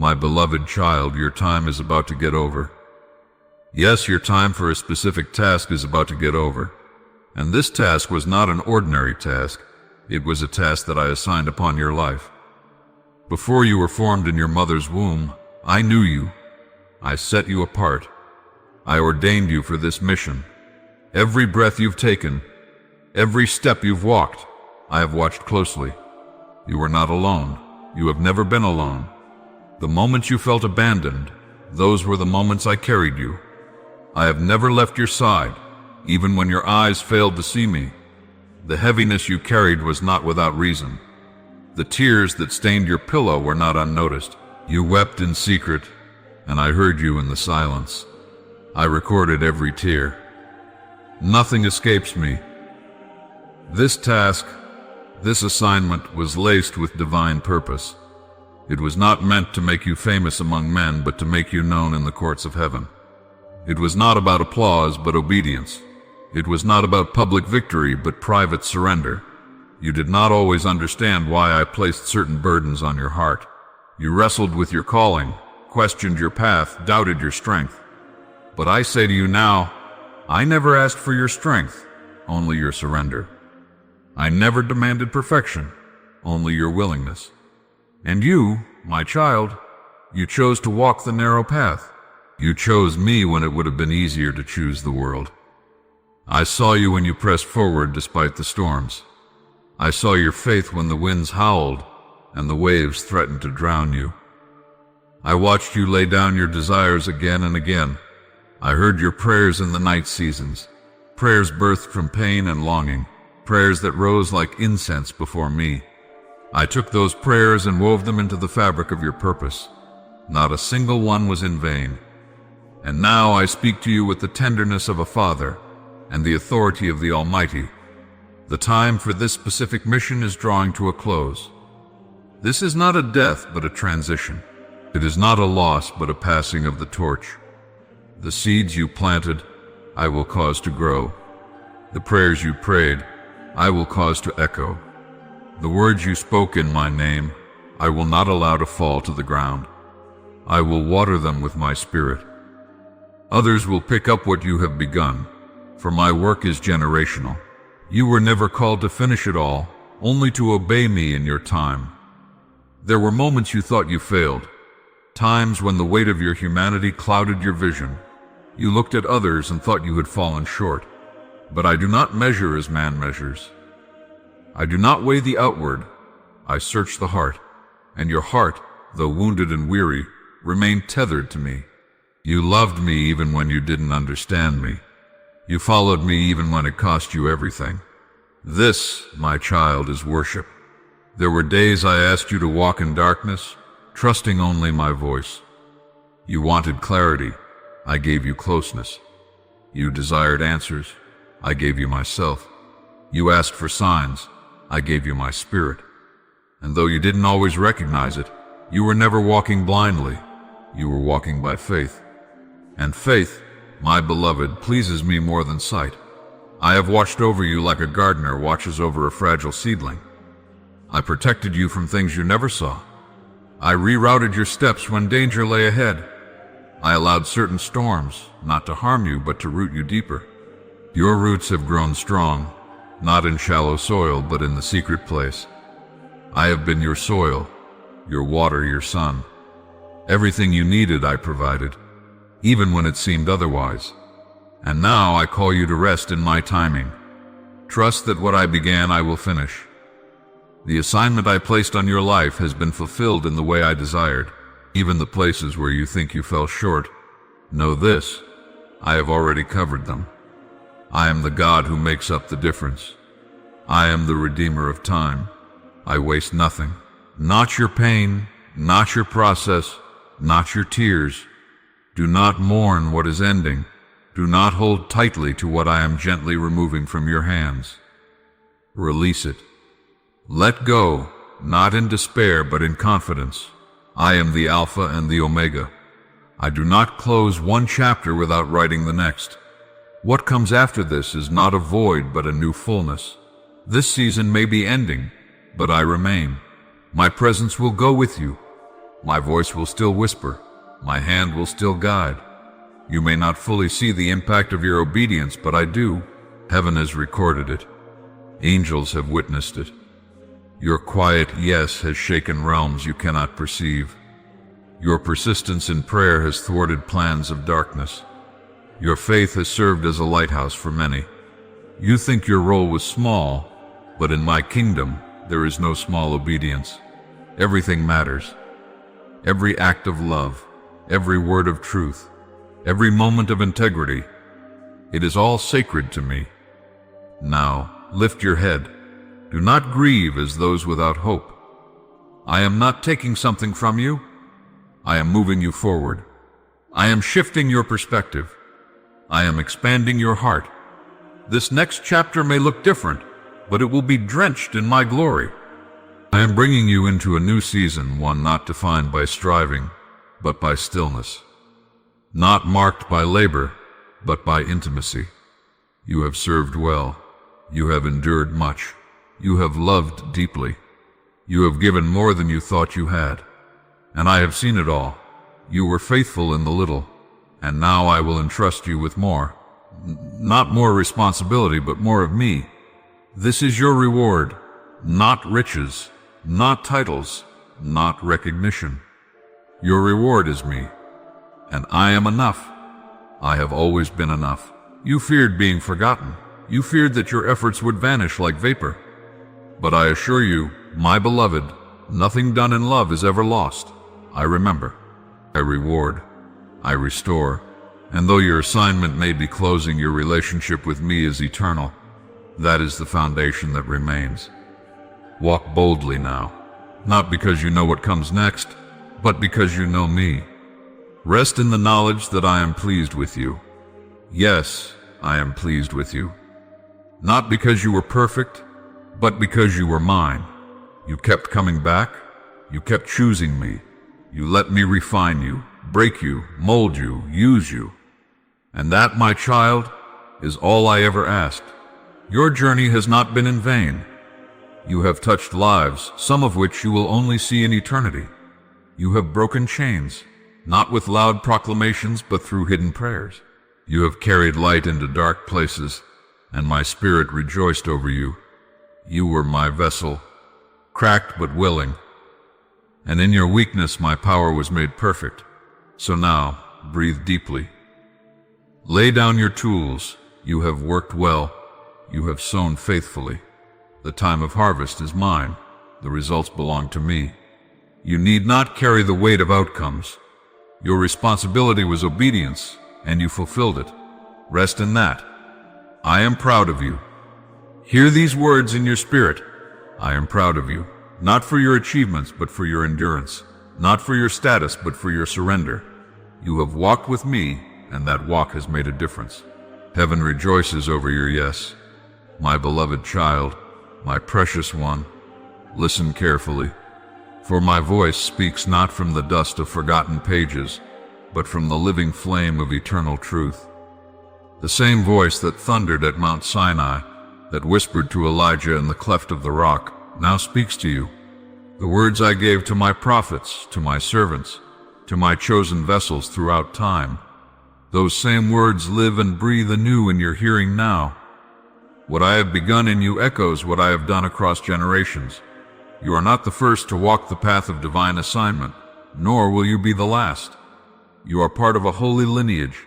My beloved child, your time is about to get over. Yes, your time for a specific task is about to get over. And this task was not an ordinary task. It was a task that I assigned upon your life. Before you were formed in your mother's womb, I knew you. I set you apart. I ordained you for this mission. Every breath you've taken, every step you've walked, I have watched closely. You were not alone. You have never been alone. The moments you felt abandoned, those were the moments I carried you. I have never left your side, even when your eyes failed to see me. The heaviness you carried was not without reason. The tears that stained your pillow were not unnoticed. You wept in secret, and I heard you in the silence. I recorded every tear. Nothing escapes me. This task, this assignment was laced with divine purpose. It was not meant to make you famous among men, but to make you known in the courts of heaven. It was not about applause, but obedience. It was not about public victory, but private surrender. You did not always understand why I placed certain burdens on your heart. You wrestled with your calling, questioned your path, doubted your strength. But I say to you now, I never asked for your strength, only your surrender. I never demanded perfection, only your willingness. And you, my child, you chose to walk the narrow path. You chose me when it would have been easier to choose the world. I saw you when you pressed forward despite the storms. I saw your faith when the winds howled and the waves threatened to drown you. I watched you lay down your desires again and again. I heard your prayers in the night seasons, prayers birthed from pain and longing, prayers that rose like incense before me. I took those prayers and wove them into the fabric of your purpose. Not a single one was in vain. And now I speak to you with the tenderness of a father and the authority of the Almighty. The time for this specific mission is drawing to a close. This is not a death, but a transition. It is not a loss, but a passing of the torch. The seeds you planted, I will cause to grow. The prayers you prayed, I will cause to echo. The words you spoke in my name, I will not allow to fall to the ground. I will water them with my spirit. Others will pick up what you have begun, for my work is generational. You were never called to finish it all, only to obey me in your time. There were moments you thought you failed, times when the weight of your humanity clouded your vision. You looked at others and thought you had fallen short. But I do not measure as man measures. I do not weigh the outward, I search the heart, and your heart, though wounded and weary, remained tethered to me. You loved me even when you didn't understand me. You followed me even when it cost you everything. This, my child, is worship. There were days I asked you to walk in darkness, trusting only my voice. You wanted clarity, I gave you closeness. You desired answers, I gave you myself. You asked for signs, I gave you my spirit. And though you didn't always recognize it, you were never walking blindly. You were walking by faith. And faith, my beloved, pleases me more than sight. I have watched over you like a gardener watches over a fragile seedling. I protected you from things you never saw. I rerouted your steps when danger lay ahead. I allowed certain storms, not to harm you, but to root you deeper. Your roots have grown strong, not in shallow soil, but in the secret place. I have been your soil, your water, your sun. Everything you needed I provided, even when it seemed otherwise. And now I call you to rest in my timing. Trust that what I began I will finish. The assignment I placed on your life has been fulfilled in the way I desired. Even the places where you think you fell short, know this, I have already covered them. I am the God who makes up the difference. I am the Redeemer of time. I waste nothing. Not your pain, not your process, not your tears. Do not mourn what is ending. Do not hold tightly to what I am gently removing from your hands. Release it. Let go, not in despair, but in confidence. I am the Alpha and the Omega. I do not close one chapter without writing the next. What comes after this is not a void, but a new fullness. This season may be ending, but I remain. My presence will go with you. My voice will still whisper. My hand will still guide. You may not fully see the impact of your obedience, but I do. Heaven has recorded it. Angels have witnessed it. Your quiet yes has shaken realms you cannot perceive. Your persistence in prayer has thwarted plans of darkness. Your faith has served as a lighthouse for many. You think your role was small, but in my kingdom there is no small obedience. Everything matters. Every act of love, every word of truth, every moment of integrity. It is all sacred to me. Now, lift your head. Do not grieve as those without hope. I am not taking something from you. I am moving you forward. I am shifting your perspective. I am expanding your heart. This next chapter may look different, but it will be drenched in my glory. I am bringing you into a new season, one not defined by striving, but by stillness. Not marked by labor, but by intimacy. You have served well. You have endured much. You have loved deeply. You have given more than you thought you had. And I have seen it all. You were faithful in the little, and now I will entrust you with more. Not more responsibility, but more of me. This is your reward, not riches, not titles, not recognition. Your reward is me, and I am enough. I have always been enough. You feared being forgotten. You feared that your efforts would vanish like vapor. But I assure you, my beloved, nothing done in love is ever lost. I remember. I reward. I restore. And though your assignment may be closing, your relationship with me is eternal. That is the foundation that remains. Walk boldly now, not because you know what comes next, but because you know me. Rest in the knowledge that I am pleased with you. Yes, I am pleased with you. Not because you were perfect, but because you were mine. You kept coming back. You kept choosing me. You let me refine you, break you, mold you, use you. And that, my child, is all I ever asked. Your journey has not been in vain. You have touched lives, some of which you will only see in eternity. You have broken chains, not with loud proclamations, but through hidden prayers. You have carried light into dark places, and my spirit rejoiced over you. You were my vessel, cracked but willing. And in your weakness my power was made perfect. So now, breathe deeply. Lay down your tools. You have worked well. You have sown faithfully. The time of harvest is mine. The results belong to me. You need not carry the weight of outcomes. Your responsibility was obedience, and you fulfilled it. Rest in that. I am proud of you. Hear these words in your spirit. I am proud of you. Not for your achievements, but for your endurance. Not for your status, but for your surrender. You have walked with me, and that walk has made a difference. Heaven rejoices over your yes. My beloved child, my precious one, listen carefully. For my voice speaks not from the dust of forgotten pages, but from the living flame of eternal truth. The same voice that thundered at Mount Sinai, that whispered to Elijah in the cleft of the rock, now speaks to you. The words I gave to my prophets, to my servants, to my chosen vessels throughout time, those same words live and breathe anew in your hearing now. What I have begun in you echoes what I have done across generations. You are not the first to walk the path of divine assignment, nor will you be the last. You are part of a holy lineage,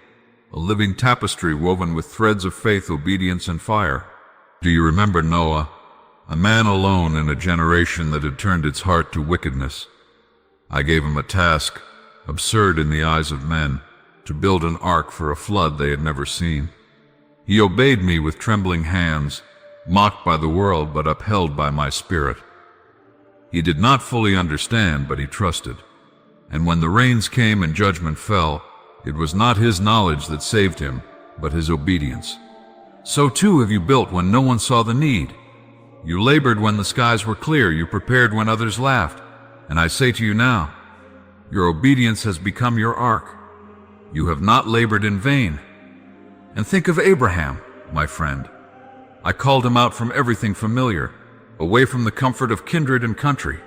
a living tapestry woven with threads of faith, obedience, and fire. Do you remember Noah? A man alone in a generation that had turned its heart to wickedness. I gave him a task, absurd in the eyes of men, to build an ark for a flood they had never seen. He obeyed me with trembling hands, mocked by the world but upheld by my spirit. He did not fully understand, but he trusted. And when the rains came and judgment fell, it was not his knowledge that saved him, but his obedience. So too have you built when no one saw the need. You labored when the skies were clear, you prepared when others laughed. And I say to you now, your obedience has become your ark. You have not labored in vain. And think of Abraham, my friend. I called him out from everything familiar, away from the comfort of kindred and country.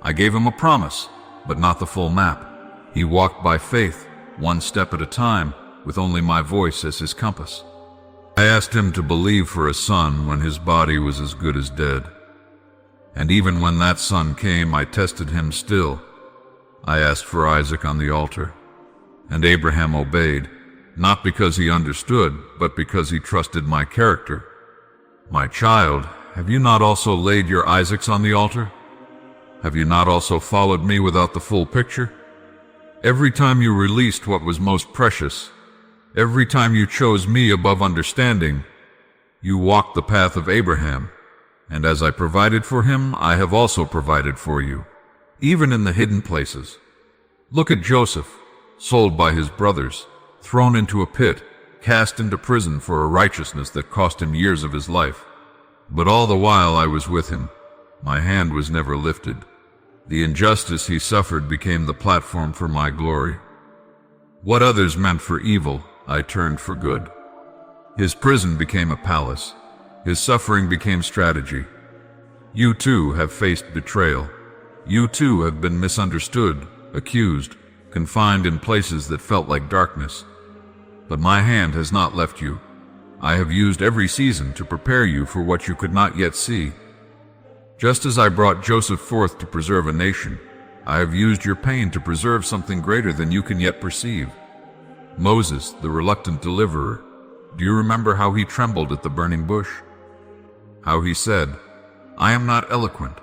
I gave him a promise, but not the full map. He walked by faith, one step at a time, with only my voice as his compass. I asked him to believe for a son when his body was as good as dead. And even when that son came, I tested him still. I asked for Isaac on the altar. And Abraham obeyed, not because he understood, but because he trusted my character. My child, have you not also laid your Isaacs on the altar? Have you not also followed me without the full picture? Every time you released what was most precious, every time you chose me above understanding, you walked the path of Abraham. And as I provided for him, I have also provided for you, even in the hidden places. Look at Joseph, sold by his brothers, thrown into a pit, cast into prison for a righteousness that cost him years of his life. But all the while I was with him. My hand was never lifted. The injustice he suffered became the platform for my glory. What others meant for evil, I turned for good. His prison became a palace. His suffering became strategy. You too have faced betrayal. You too have been misunderstood, accused, confined in places that felt like darkness. But my hand has not left you. I have used every season to prepare you for what you could not yet see. Just as I brought Joseph forth to preserve a nation, I have used your pain to preserve something greater than you can yet perceive. Moses, the reluctant deliverer, do you remember how he trembled at the burning bush? How he said, "I am not eloquent,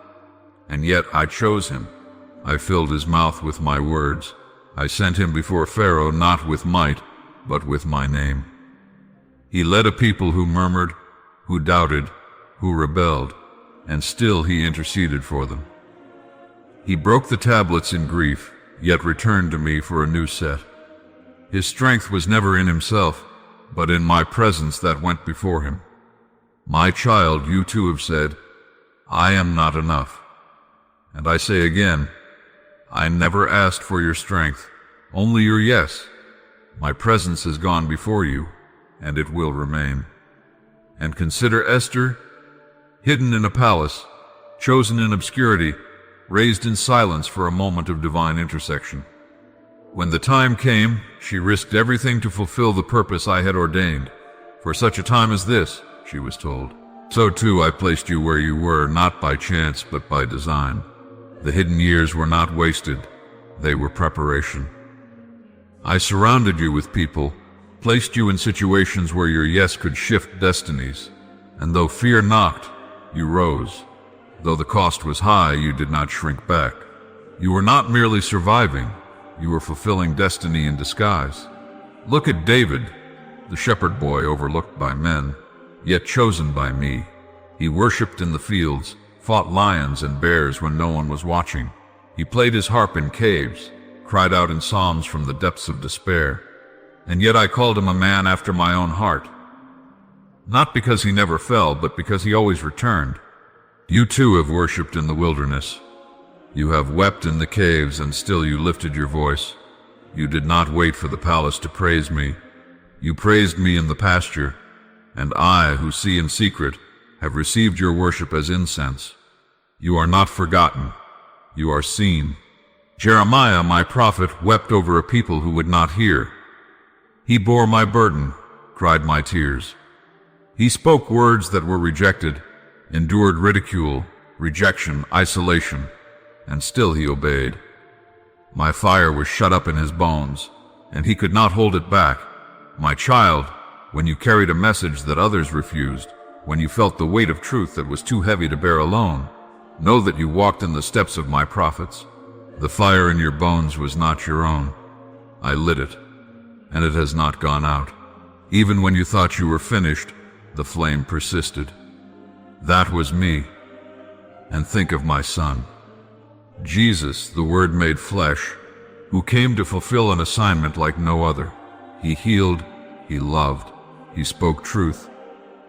and yet I chose him. I filled his mouth with my words. I sent him before Pharaoh not with might, but with my name." He led a people who murmured, who doubted, who rebelled, and still he interceded for them. He broke the tablets in grief, yet returned to me for a new set. His strength was never in himself, but in my presence that went before him. My child, you too have said, "I am not enough." And I say again, I never asked for your strength, only your yes. My presence has gone before you, and it will remain. And consider Esther, hidden in a palace, chosen in obscurity, raised in silence for a moment of divine intersection. When the time came, she risked everything to fulfill the purpose I had ordained. For such a time as this, she was told. So too I placed you where you were, not by chance, but by design. The hidden years were not wasted. They were preparation. I surrounded you with people, placed you in situations where your yes could shift destinies. And though fear knocked, you rose. Though the cost was high, you did not shrink back. You were not merely surviving. You were fulfilling destiny in disguise. Look at David, the shepherd boy overlooked by men, yet chosen by me. He worshipped in the fields, fought lions and bears when no one was watching. He played his harp in caves, cried out in psalms from the depths of despair. And yet I called him a man after my own heart. Not because he never fell, but because he always returned. You too have worshipped in the wilderness. You have wept in the caves, and still you lifted your voice. You did not wait for the palace to praise me. You praised me in the pasture, and I, who see in secret, have received your worship as incense. You are not forgotten. You are seen. Jeremiah, my prophet, wept over a people who would not hear. He bore my burden, cried my tears. He spoke words that were rejected, endured ridicule, rejection, isolation, and still he obeyed. My fire was shut up in his bones, and he could not hold it back. My child, when you carried a message that others refused, when you felt the weight of truth that was too heavy to bear alone, know that you walked in the steps of my prophets. The fire in your bones was not your own. I lit it, and it has not gone out. Even when you thought you were finished, the flame persisted. That was me. And think of my son, Jesus, the Word made flesh, who came to fulfill an assignment like no other. He healed, he loved, he spoke truth,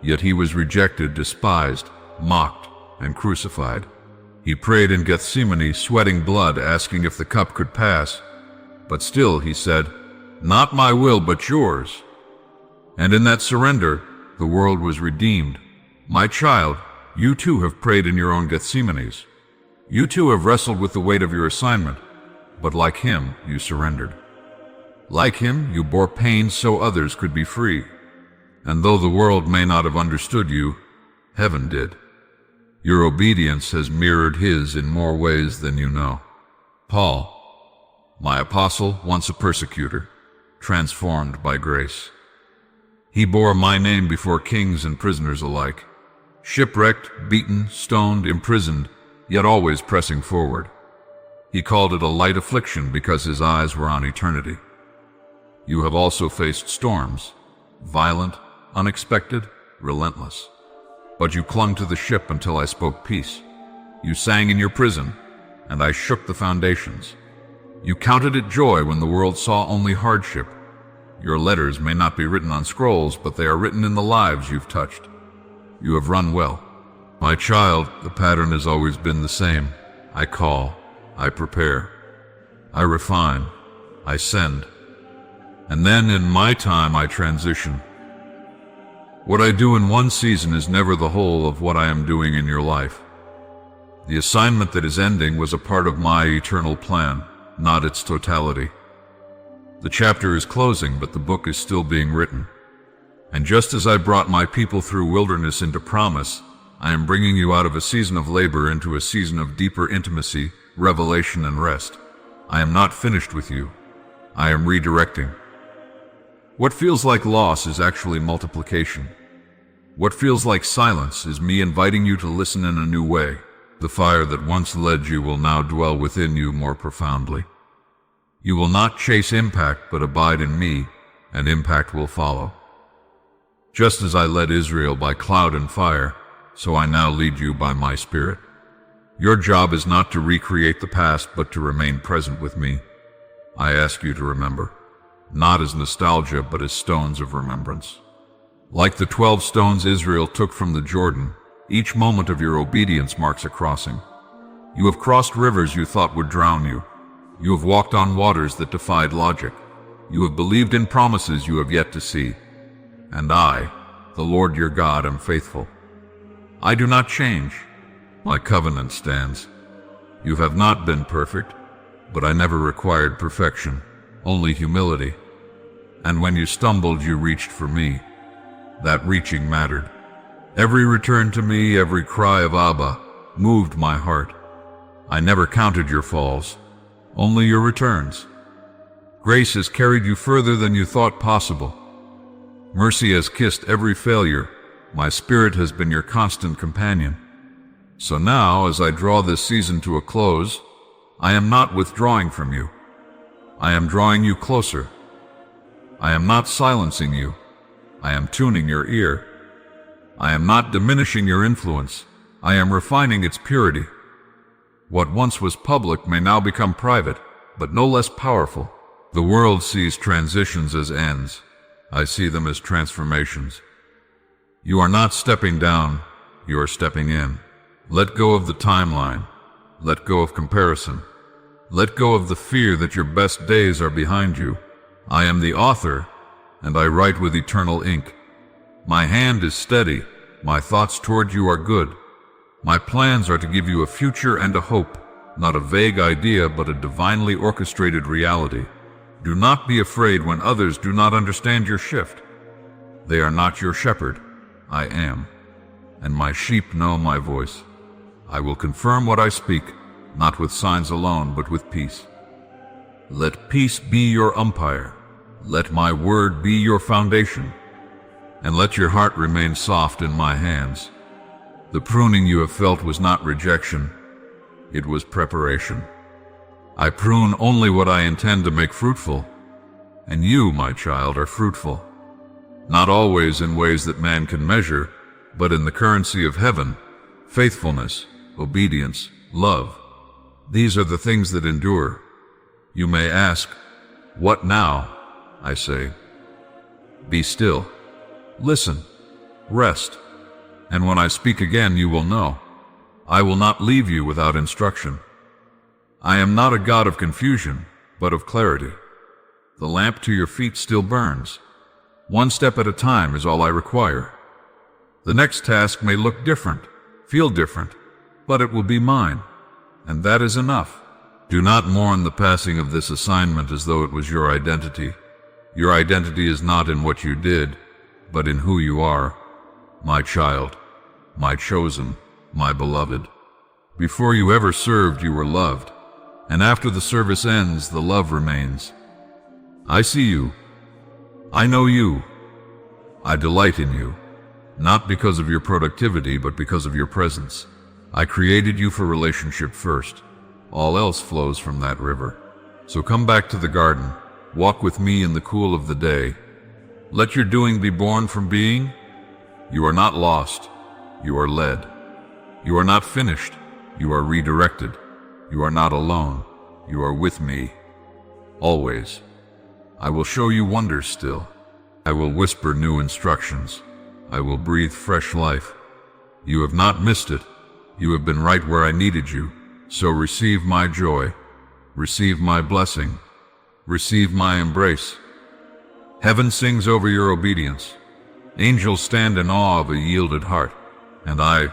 yet he was rejected, despised, mocked, and crucified. He prayed in Gethsemane, sweating blood, asking if the cup could pass. But still he said, "Not my will, but yours." And in that surrender, the world was redeemed. My child, you too have prayed in your own Gethsemanes. You too have wrestled with the weight of your assignment. but like him, you surrendered. Like him, you bore pain so others could be free. And though the world may not have understood you, heaven did. Your obedience has mirrored his in more ways than you know. Paul, my apostle, once a persecutor, transformed by grace. He bore my name before kings and prisoners alike, shipwrecked, beaten, stoned, imprisoned, yet always pressing forward. He called it a light affliction because his eyes were on eternity. You have also faced storms, violent, unexpected, relentless. But you clung to the ship until I spoke peace. You sang in your prison, and I shook the foundations. You counted it joy when the world saw only hardship. Your letters may not be written on scrolls, but they are written in the lives you've touched. You have run well. My child, the pattern has always been the same. I call, I prepare, I refine, I send. And then in my time I transition. What I do in one season is never the whole of what I am doing in your life. The assignment that is ending was a part of my eternal plan, not its totality. The chapter is closing, but the book is still being written. And just as I brought my people through wilderness into promise, I am bringing you out of a season of labor into a season of deeper intimacy, revelation, and rest. I am not finished with you. I am redirecting. What feels like loss is actually multiplication. What feels like silence is me inviting you to listen in a new way. The fire that once led you will now dwell within you more profoundly. You will not chase impact, but abide in me, and impact will follow. Just as I led Israel by cloud and fire, so I now lead you by my Spirit. Your job is not to recreate the past, but to remain present with me. I ask you to remember, not as nostalgia, but as stones of remembrance. Like the 12 stones Israel took from the Jordan, each moment of your obedience marks a crossing. You have crossed rivers you thought would drown you. You have walked on waters that defied logic. You have believed in promises you have yet to see. And I, the Lord your God, am faithful. I do not change. My covenant stands. You have not been perfect, but I never required perfection, only humility. And when you stumbled, you reached for me. That reaching mattered. Every return to me, every cry of Abba, moved my heart. I never counted your falls, only your returns. Grace has carried you further than you thought possible. Mercy has kissed every failure. My Spirit has been your constant companion. So now, as I draw this season to a close, I am not withdrawing from you. I am drawing you closer. I am not silencing you. I am tuning your ear. I am not diminishing your influence. I am refining its purity. What once was public may now become private, but no less powerful. The world sees transitions as ends. I see them as transformations. You are not stepping down, you are stepping in. Let go of the timeline. Let go of comparison. Let go of the fear that your best days are behind you. I am the author, and I write with eternal ink. My hand is steady. My thoughts toward you are good. My plans are to give you a future and a hope, not a vague idea, but a divinely orchestrated reality. Do not be afraid when others do not understand your shift. They are not your shepherd. I am, and my sheep know my voice. I will confirm what I speak, not with signs alone, but with peace. Let peace be your umpire. Let my word be your foundation. And let your heart remain soft in my hands. The pruning you have felt was not rejection. It was preparation. I prune only what I intend to make fruitful. And you, my child, are fruitful. Not always in ways that man can measure, but in the currency of heaven, faithfulness, obedience, love. These are the things that endure. You may ask, what now? I say, be still. Listen, rest, and when I speak again you will know. I will not leave you without instruction. I am not a God of confusion, but of clarity. The lamp to your feet still burns. One step at a time is all I require. The next task may look different, feel different, but it will be mine, and that is enough. Do not mourn the passing of this assignment as though it was your identity. Your identity is not in what you did, but in who you are, my child, my chosen, my beloved. Before you ever served, you were loved, and after the service ends, the love remains. I see you. I know you. I delight in you, not because of your productivity, but because of your presence. I created you for relationship first. All else flows from that river. So come back to the garden. Walk with me in the cool of the day. Let your doing be born from being. You are not lost. You are led. You are not finished. You are redirected. You are not alone. You are with me. Always. I will show you wonders still. I will whisper new instructions. I will breathe fresh life. You have not missed it. You have been right where I needed you. So receive my joy. Receive my blessing. Receive my embrace. Heaven sings over your obedience. Angels stand in awe of a yielded heart. And I,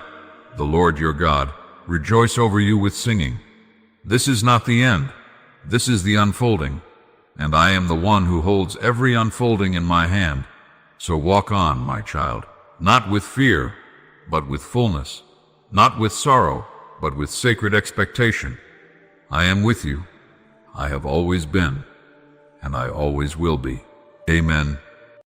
the Lord your God, rejoice over you with singing. This is not the end. This is the unfolding. And I am the one who holds every unfolding in my hand. So walk on, my child, not with fear, but with fullness, not with sorrow, but with sacred expectation. I am with you. I have always been, and I always will be. Amen.